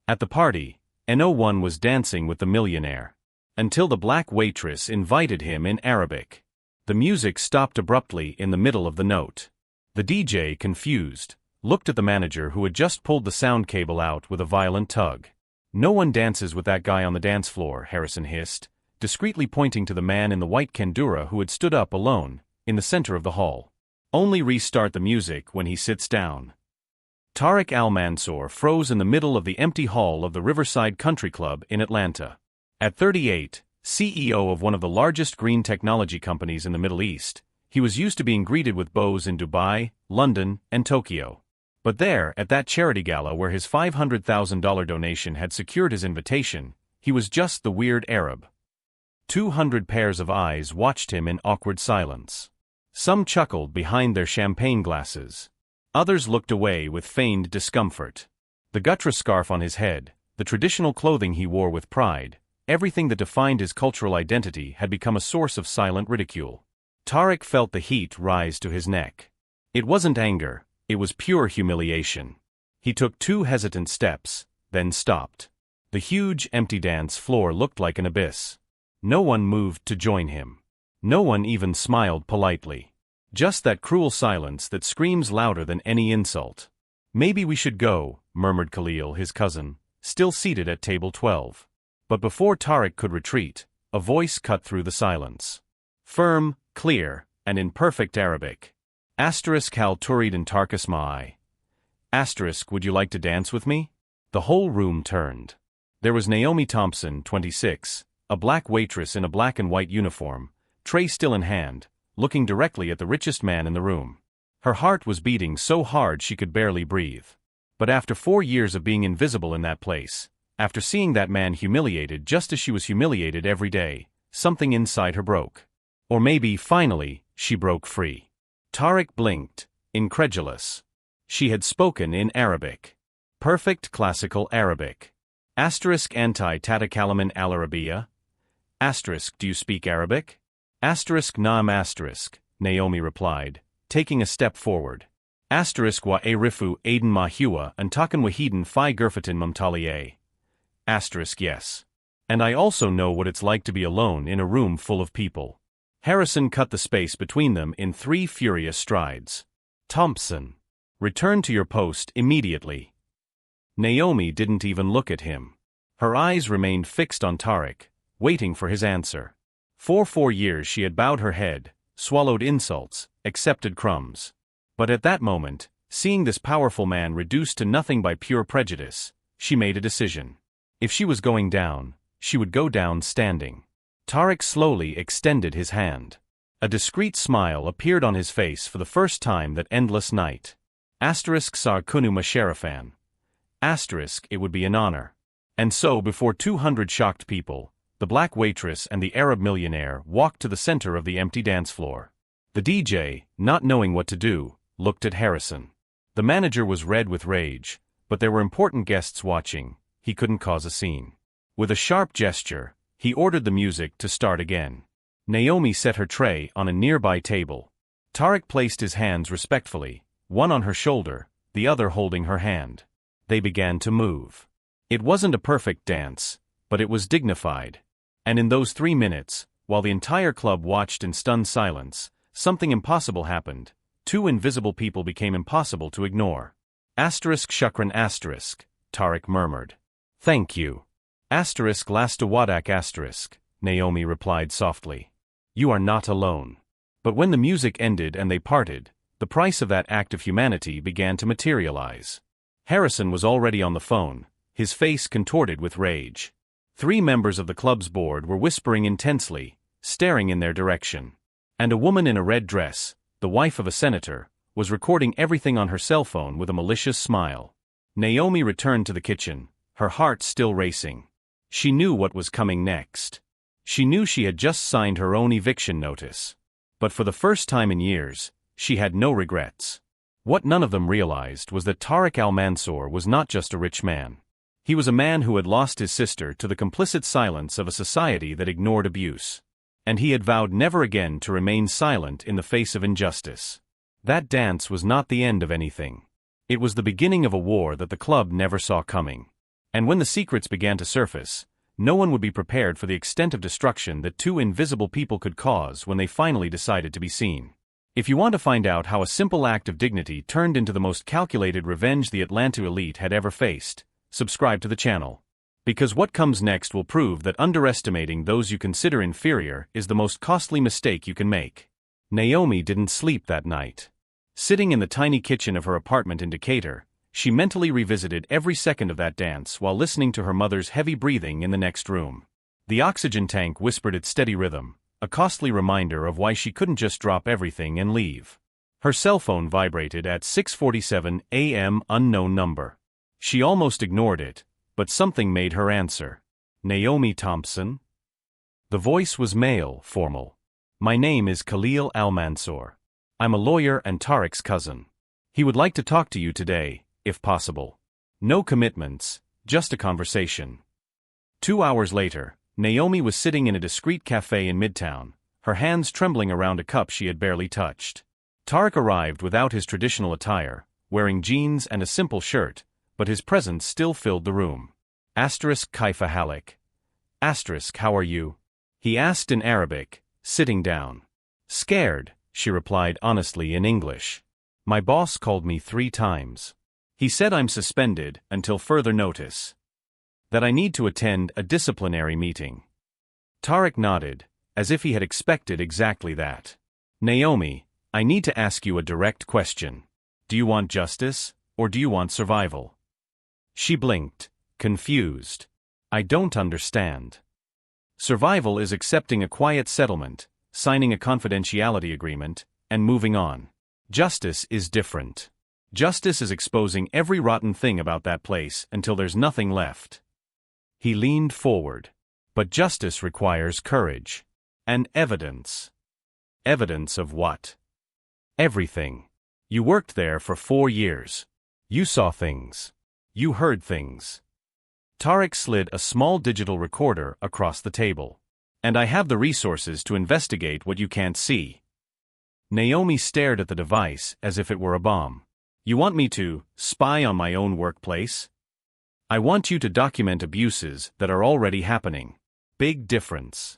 At the party, No1 was dancing with the millionaire. Until the black waitress invited him in Arabic. The music stopped abruptly in the middle of the note. The DJ, confused, looked at the manager who had just pulled the sound cable out with a violent tug. "No one dances with that guy on the dance floor," Harrison hissed, discreetly pointing to the man in the white kandura who had stood up alone, in the center of the hall. "Only restart the music when he sits down." Tariq Al-Mansour froze in the middle of the empty hall of the Riverside Country Club in Atlanta. At 38, CEO of one of the largest green technology companies in the Middle East, he was used to being greeted with bows in Dubai, London, and Tokyo. But there, at that charity gala where his $500,000 donation had secured his invitation, he was just the weird Arab. 200 pairs of eyes watched him in awkward silence. Some chuckled behind their champagne glasses. Others looked away with feigned discomfort. The Gutra scarf on his head, the traditional clothing he wore with pride, everything that defined his cultural identity had become a source of silent ridicule. Tariq felt the heat rise to his neck. It wasn't anger, it was pure humiliation. He took 2 hesitant steps, then stopped. The huge, empty dance floor looked like an abyss. No one moved to join him. No one even smiled politely. Just that cruel silence that screams louder than any insult. "Maybe we should go," murmured Khalil, his cousin, still seated at table 12. But before Tariq could retreat, a voice cut through the silence. Firm, clear, and in perfect Arabic. Hal turid and Tarkus ma'i. Would you like to dance with me? The whole room turned. There was Naomi Thompson, 26, a black waitress in a black and white uniform, tray still in hand, looking directly at the richest man in the room. Her heart was beating so hard she could barely breathe. But after 4 years of being invisible in that place, after seeing that man humiliated just as she was humiliated every day, something inside her broke. Or maybe, finally, she broke free. Tariq blinked, incredulous. She had spoken in Arabic. Perfect classical Arabic. Anti-Tatakalaman al-Arabiya? Do you speak Arabic? Naam Naomi replied, taking a step forward. Wa arifu aiden mahua antakan wahiden fi gurfatin mumtaliye. Yes. And I also know what it's like to be alone in a room full of people. Harrison cut the space between them in 3 furious strides. Thompson. Return to your post immediately. Naomi didn't even look at him. Her eyes remained fixed on Tariq, waiting for his answer. For 4 years she had bowed her head, swallowed insults, accepted crumbs. But at that moment, seeing this powerful man reduced to nothing by pure prejudice, she made a decision. If she was going down, she would go down standing. Tariq slowly extended his hand. A discreet smile appeared on his face for the first time that endless night. Sar kunu masharafan. It would be an honor. And so before 200 shocked people, the black waitress and the Arab millionaire walked to the center of the empty dance floor. The DJ, not knowing what to do, looked at Harrison. The manager was red with rage, but there were important guests watching. He couldn't cause a scene. With a sharp gesture, he ordered the music to start again. Naomi set her tray on a nearby table. Tariq placed his hands respectfully, one on her shoulder, the other holding her hand. They began to move. It wasn't a perfect dance, but it was dignified. And in those 3 minutes, while the entire club watched in stunned silence, something impossible happened. 2 invisible people became impossible to ignore. Shukran Tariq murmured. Thank you. Lastawadak Naomi replied softly. You are not alone. But when the music ended and they parted, the price of that act of humanity began to materialize. Harrison was already on the phone, his face contorted with rage. 3 members of the club's board were whispering intensely, staring in their direction. And a woman in a red dress, the wife of a senator, was recording everything on her cell phone with a malicious smile. Naomi returned to the kitchen, her heart still racing. She knew what was coming next. She knew she had just signed her own eviction notice. But for the first time in years, she had no regrets. What none of them realized was that Tariq Al-Mansour was not just a rich man. He was a man who had lost his sister to the complicit silence of a society that ignored abuse. And he had vowed never again to remain silent in the face of injustice. That dance was not the end of anything. It was the beginning of a war that the club never saw coming. And when the secrets began to surface, no one would be prepared for the extent of destruction that two invisible people could cause when they finally decided to be seen. If you want to find out how a simple act of dignity turned into the most calculated revenge the Atlanta elite had ever faced, subscribe to the channel. Because what comes next will prove that underestimating those you consider inferior is the most costly mistake you can make. Naomi didn't sleep that night. Sitting in the tiny kitchen of her apartment in Decatur, she mentally revisited every second of that dance while listening to her mother's heavy breathing in the next room. The oxygen tank whispered its steady rhythm, a costly reminder of why she couldn't just drop everything and leave. Her cell phone vibrated at 6:47 a.m. unknown number. She almost ignored it, but something made her answer. Naomi Thompson? The voice was male, formal. My name is Khalil Al-Mansour. I'm a lawyer and Tariq's cousin. He would like to talk to you today, if possible. No commitments, just a conversation. 2 hours later, Naomi was sitting in a discreet cafe in Midtown, her hands trembling around a cup she had barely touched. Tariq arrived without his traditional attire, wearing jeans and a simple shirt, but his presence still filled the room. Kaifa Halik. How are you? He asked in Arabic, sitting down. Scared, she replied honestly in English. My boss called me 3 times. He said I'm suspended until further notice. That I need to attend a disciplinary meeting. Tariq nodded, as if he had expected exactly that. Naomi, I need to ask you a direct question. Do you want justice, or do you want survival? She blinked, confused. I don't understand. Survival is accepting a quiet settlement, signing a confidentiality agreement, and moving on. Justice is different. Justice is exposing every rotten thing about that place until there's nothing left. He leaned forward. But justice requires courage. And evidence. Evidence of what? Everything. You worked there for 4 years. You saw things. You heard things. Tariq slid a small digital recorder across the table. And I have the resources to investigate what you can't see. Naomi stared at the device as if it were a bomb. You want me to spy on my own workplace? I want you to document abuses that are already happening. Big difference.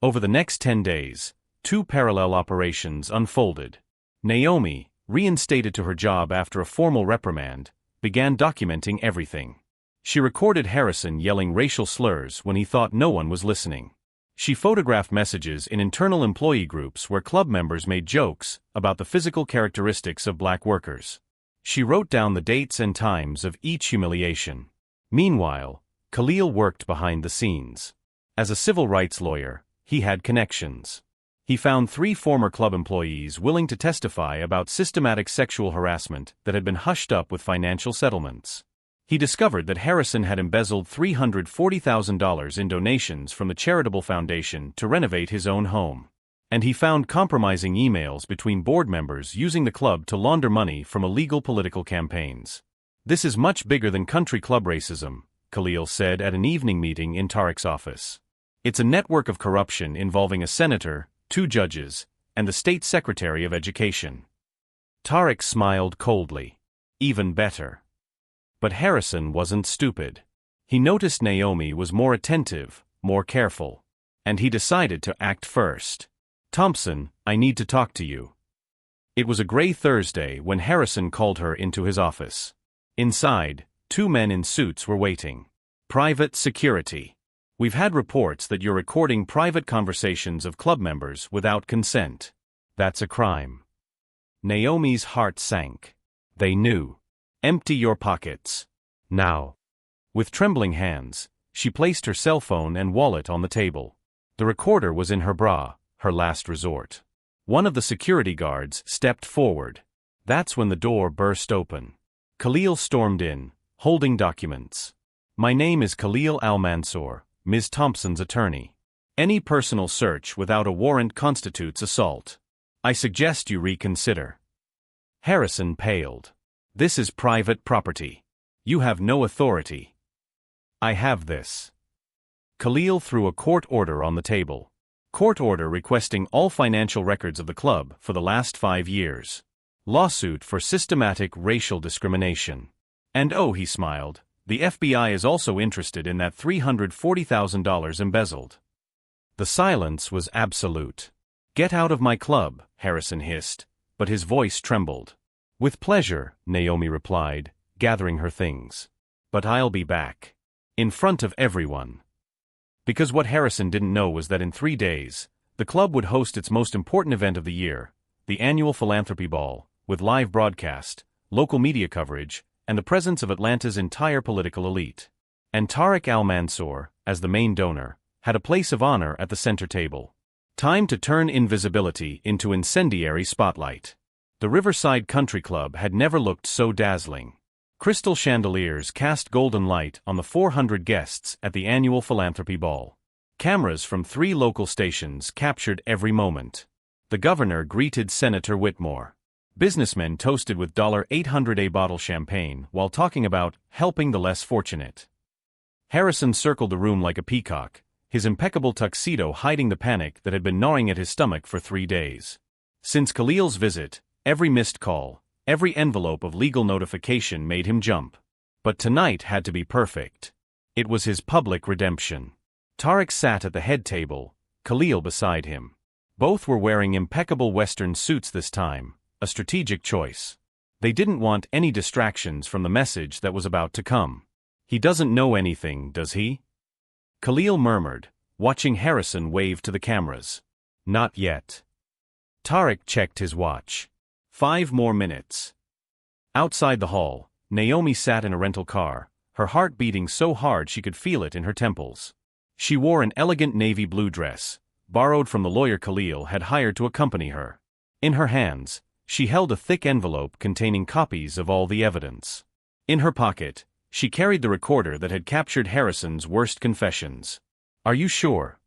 Over the next 10 days, 2 parallel operations unfolded. Naomi, reinstated to her job after a formal reprimand, began documenting everything. She recorded Harrison yelling racial slurs when he thought no one was listening. She photographed messages in internal employee groups where club members made jokes about the physical characteristics of black workers. She wrote down the dates and times of each humiliation. Meanwhile, Khalil worked behind the scenes. As a civil rights lawyer, he had connections. He found 3 former club employees willing to testify about systematic sexual harassment that had been hushed up with financial settlements. He discovered that Harrison had embezzled $340,000 in donations from the charitable foundation to renovate his own home. And he found compromising emails between board members using the club to launder money from illegal political campaigns. This is much bigger than country club racism, Khalil said at an evening meeting in Tariq's office. It's a network of corruption involving a senator, 2 judges, and the state secretary of education. Tariq smiled coldly. Even better. But Harrison wasn't stupid. He noticed Naomi was more attentive, more careful. And he decided to act first. Thompson, I need to talk to you. It was a gray Thursday when Harrison called her into his office. Inside, 2 men in suits were waiting. Private security. We've had reports that you're recording private conversations of club members without consent. That's a crime. Naomi's heart sank. They knew. Empty your pockets. Now. With trembling hands, she placed her cell phone and wallet on the table. The recorder was in her bra, her last resort. One of the security guards stepped forward. That's when the door burst open. Khalil stormed in, holding documents. My name is Khalil Al-Mansour, Ms. Thompson's attorney. Any personal search without a warrant constitutes assault. I suggest you reconsider. Harrison paled. This is private property. You have no authority. I have this. Khalil threw a court order on the table. Court order requesting all financial records of the club for the last 5 years. Lawsuit for systematic racial discrimination. And oh, he smiled, The FBI is also interested in that $340,000 embezzled. The silence was absolute. "Get out of my club," Harrison hissed, but his voice trembled. "With pleasure," Naomi replied, gathering her things. "But I'll be back. In front of everyone." Because what Harrison didn't know was that in 3 days, the club would host its most important event of the year, the annual philanthropy ball, with live broadcast, local media coverage, and the presence of Atlanta's entire political elite. And Tariq Al-Mansour, as the main donor, had a place of honor at the center table. Time to turn invisibility into incendiary spotlight. The Riverside Country Club had never looked so dazzling. Crystal chandeliers cast golden light on the 400 guests at the annual philanthropy ball. Cameras from 3 local stations captured every moment. The governor greeted Senator Whitmore. Businessmen toasted with $800 a bottle champagne while talking about helping the less fortunate. Harrison circled the room like a peacock, his impeccable tuxedo hiding the panic that had been gnawing at his stomach for 3 days. Since Khalil's visit, every missed call, every envelope of legal notification made him jump. But tonight had to be perfect. It was his public redemption. Tariq sat at the head table, Khalil beside him. Both were wearing impeccable Western suits this time, a strategic choice. They didn't want any distractions from the message that was about to come. "He doesn't know anything, does he?" Khalil murmured, watching Harrison wave to the cameras. "Not yet." Tariq checked his watch. 5 more minutes. Outside the hall, Naomi sat in a rental car, her heart beating so hard she could feel it in her temples. She wore an elegant navy blue dress, borrowed from the lawyer Khalil had hired to accompany her. In her hands, she held a thick envelope containing copies of all the evidence. In her pocket, she carried the recorder that had captured Harrison's worst confessions. "Are you sure?"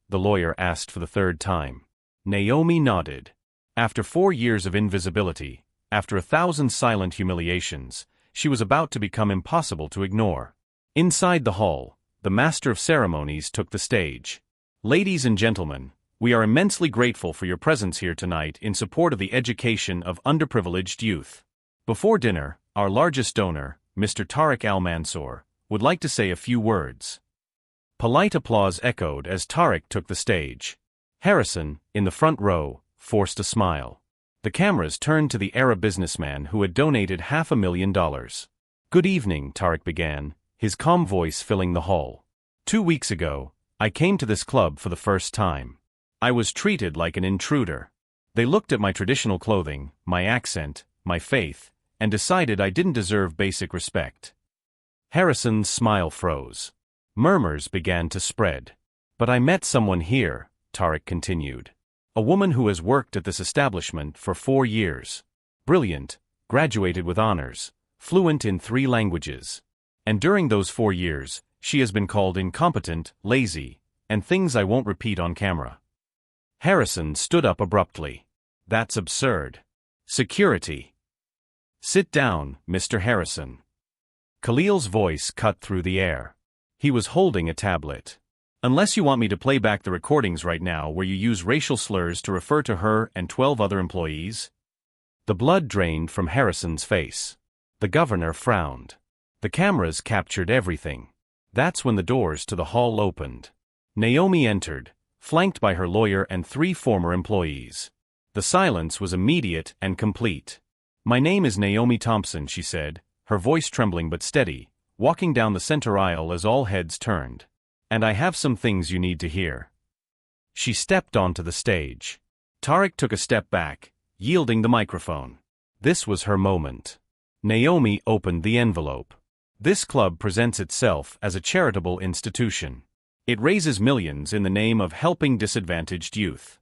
the lawyer asked for the 3rd time. Naomi nodded. After 4 years of invisibility, after 1,000 silent humiliations, she was about to become impossible to ignore. Inside the hall, the master of ceremonies took the stage. "Ladies and gentlemen, we are immensely grateful for your presence here tonight in support of the education of underprivileged youth. Before dinner, our largest donor, Mr. Tariq Al-Mansour, would like to say a few words." Polite applause echoed as Tariq took the stage. Harrison, in the front row, forced a smile. The cameras turned to the Arab businessman who had donated $500,000. "Good evening," Tariq began, his calm voice filling the hall. 2 weeks ago, I came to this club for the first time. I was treated like an intruder. They looked at my traditional clothing, my accent, my faith, and decided I didn't deserve basic respect." Harrison's smile froze. Murmurs began to spread. "But I met someone here," Tariq continued. "A woman who has worked at this establishment for 4 years. Brilliant, graduated with honors, fluent in 3 languages. And during those 4 years, she has been called incompetent, lazy, and things I won't repeat on camera." Harrison stood up abruptly. "That's absurd. Security." "Sit down, Mr. Harrison." Khalil's voice cut through the air. He was holding a tablet. "Unless you want me to play back the recordings right now where you use racial slurs to refer to her and 12 other employees?" The blood drained from Harrison's face. The governor frowned. The cameras captured everything. That's when the doors to the hall opened. Naomi entered, flanked by her lawyer and 3 former employees. The silence was immediate and complete. "My name is Naomi Thompson," she said, her voice trembling but steady, walking down the center aisle as all heads turned. "And I have some things you need to hear." She stepped onto the stage. Tariq took a step back, yielding the microphone. This was her moment. Naomi opened the envelope. "This club presents itself as a charitable institution. It raises millions in the name of helping disadvantaged youth.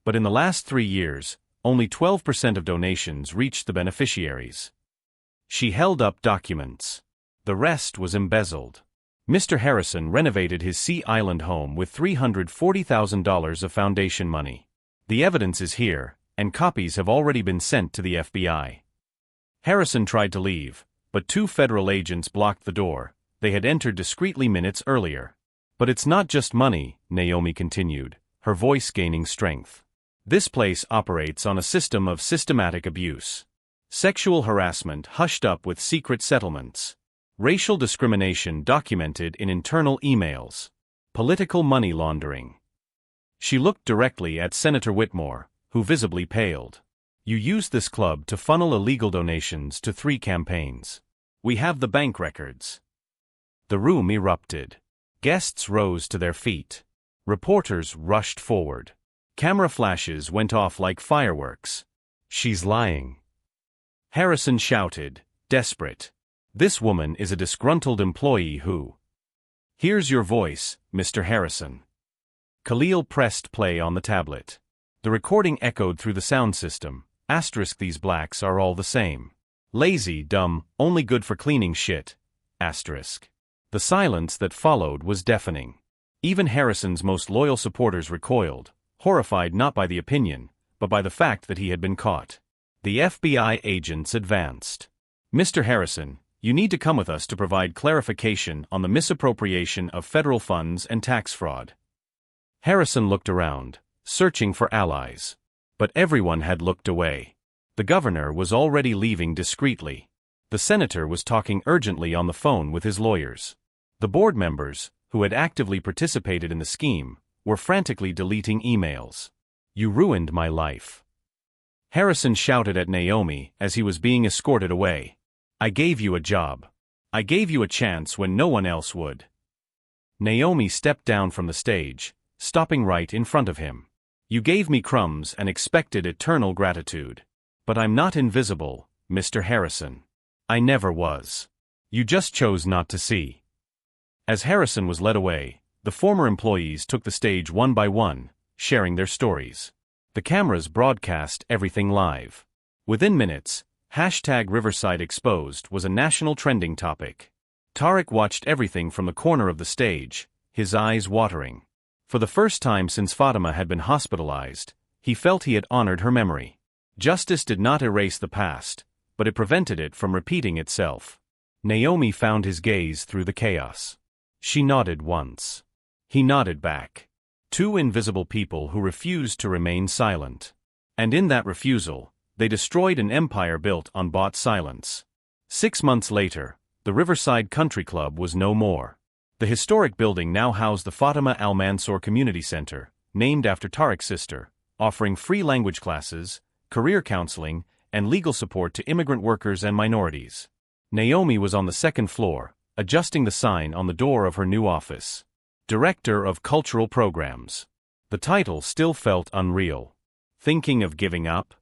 But in the last 3 years, only 12% of donations reached the beneficiaries." She held up documents. The rest was embezzled. Mr. Harrison renovated his Sea Island home with $340,000 of foundation money. The evidence is here, and copies have already been sent to the FBI. Harrison tried to leave, but 2 federal agents blocked the door. They had entered discreetly minutes earlier. "But it's not just money," Naomi continued, her voice gaining strength. "This place operates on a system of systematic abuse. Sexual harassment hushed up with secret settlements. Racial discrimination documented in internal emails. Political money laundering. She looked directly at Senator Whitmore, who visibly paled. You used this club to funnel illegal donations to 3 campaigns. We have the bank records. The room erupted. Guests rose to their feet. Reporters rushed forward. Camera flashes went off like fireworks. She's lying. Harrison shouted, desperate. This woman is a disgruntled employee who... Here's your voice, Mr. Harrison. Khalil pressed play on the tablet. The recording echoed through the sound system. Asterisk, these blacks are all the same. Lazy, dumb, only good for cleaning shit. Asterisk. The silence that followed was deafening. Even Harrison's most loyal supporters recoiled, horrified not by the opinion, but by the fact that he had been caught. The FBI agents advanced. Mr. Harrison, you need to come with us to provide clarification on the misappropriation of federal funds and tax fraud. Harrison looked around, searching for allies. But everyone had looked away. The governor was already leaving discreetly. The senator was talking urgently on the phone with his lawyers. The board members, who had actively participated in the scheme, were frantically deleting emails. You ruined my life. Harrison shouted at Naomi as he was being escorted away. I gave you a job. I gave you a chance when no one else would. Naomi stepped down from the stage, stopping right in front of him. You gave me crumbs and expected eternal gratitude. But I'm not invisible, Mr. Harrison. I never was. You just chose not to see. As Harrison was led away, the former employees took the stage one by one, sharing their stories. The cameras broadcast everything live. Within minutes, #RiversideExposed was a national trending topic. Tariq watched everything from the corner of the stage, his eyes watering. For the first time since Fatima had been hospitalized, he felt he had honored her memory. Justice did not erase the past, but it prevented it from repeating itself. Naomi found his gaze through the chaos. She nodded once. He nodded back. 2 invisible people who refused to remain silent. And in that refusal, they destroyed an empire built on bought silence. 6 months later, the Riverside Country Club was no more. The historic building now housed the Fatima Al Mansour Community Center, named after Tariq's sister, offering free language classes, career counseling, and legal support to immigrant workers and minorities. Naomi was on the 2nd floor, adjusting the sign on the door of her new office. Director of Cultural Programs. The title still felt unreal. Thinking of giving up?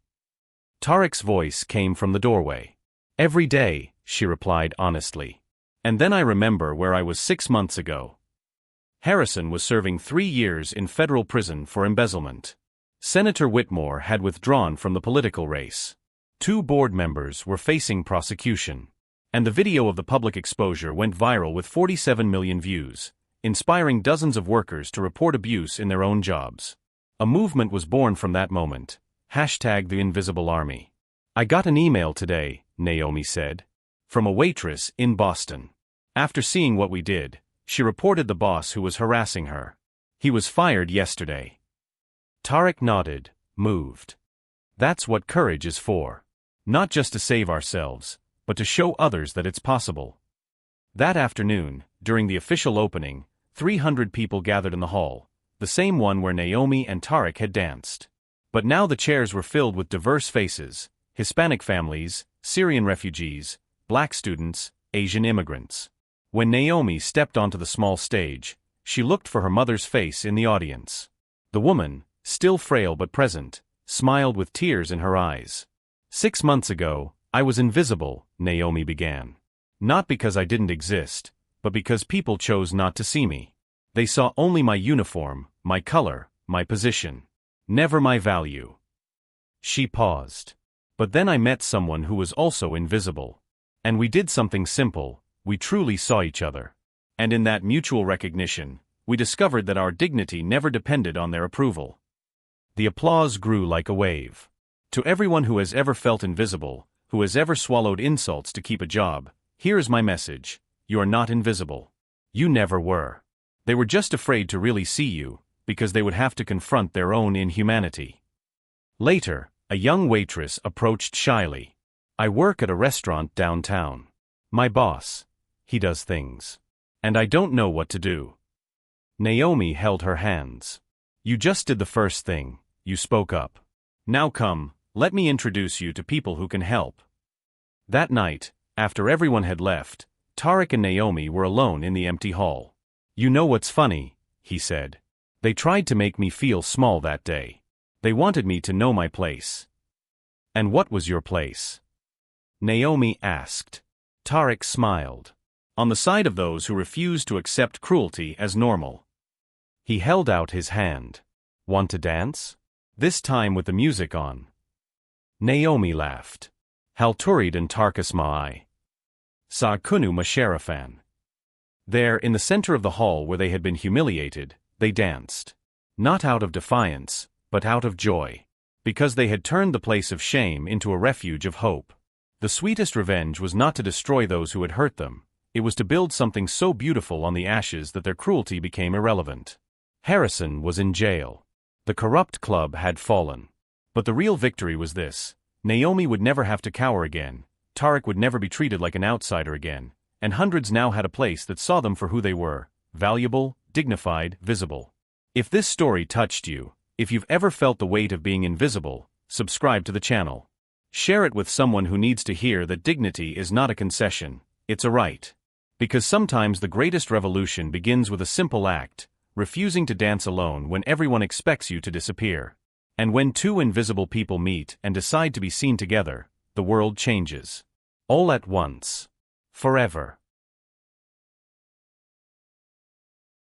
Tariq's voice came from the doorway. Every day, she replied honestly. And then I remember where I was 6 months ago. Harrison was serving 3 years in federal prison for embezzlement. Senator Whitmore had withdrawn from the political race. 2 board members were facing prosecution. And the video of the public exposure went viral with 47 million views, inspiring dozens of workers to report abuse in their own jobs. A movement was born from that moment. #The Invisible Army. I got an email today, Naomi said. From a waitress in Boston. After seeing what we did, she reported the boss who was harassing her. He was fired yesterday. Tariq nodded, moved. That's what courage is for. Not just to save ourselves, but to show others that it's possible. That afternoon, during the official opening, 300 people gathered in the hall, the same one where Naomi and Tariq had danced. But now the chairs were filled with diverse faces, Hispanic families, Syrian refugees, black students, Asian immigrants. When Naomi stepped onto the small stage, she looked for her mother's face in the audience. The woman, still frail but present, smiled with tears in her eyes. 6 months ago, I was invisible, Naomi began. Not because I didn't exist, but because people chose not to see me. They saw only my uniform, my color, my position. Never my value. She paused. But then I met someone who was also invisible. And we did something simple. We truly saw each other. And in that mutual recognition, we discovered that our dignity never depended on their approval. The applause grew like a wave. To everyone who has ever felt invisible, who has ever swallowed insults to keep a job, here is my message: you are not invisible. You never were. They were just afraid to really see you, because they would have to confront their own inhumanity. Later, a young waitress approached shyly. I work at a restaurant downtown. My boss, He does things. And I don't know what to do. Naomi held her hands. You just did the first thing, you spoke up. Now come, let me introduce you to people who can help. That night, after everyone had left, Tarek and Naomi were alone in the empty hall. You know what's funny, he said. They tried to make me feel small that day. They wanted me to know my place. And what was your place? Naomi asked. Tarek smiled. On the side of those who refused to accept cruelty as normal. He held out his hand. Want to dance? This time with the music on. Naomi laughed. Hal turid and Tarkus ma'ai. Sa'kunu masharafan. There, in the center of the hall where they had been humiliated, they danced. Not out of defiance, but out of joy. Because they had turned the place of shame into a refuge of hope. The sweetest revenge was not to destroy those who had hurt them. It was to build something so beautiful on the ashes that their cruelty became irrelevant. Harrison was in jail. The corrupt club had fallen. But the real victory was this. Naomi would never have to cower again. Tarek would never be treated like an outsider again. And hundreds now had a place that saw them for who they were. Valuable, dignified, visible. If this story touched you, if you've ever felt the weight of being invisible, subscribe to the channel. Share it with someone who needs to hear that dignity is not a concession, it's a right. Because sometimes the greatest revolution begins with a simple act, refusing to dance alone when everyone expects you to disappear. And when two invisible people meet and decide to be seen together, the world changes. All at once. Forever.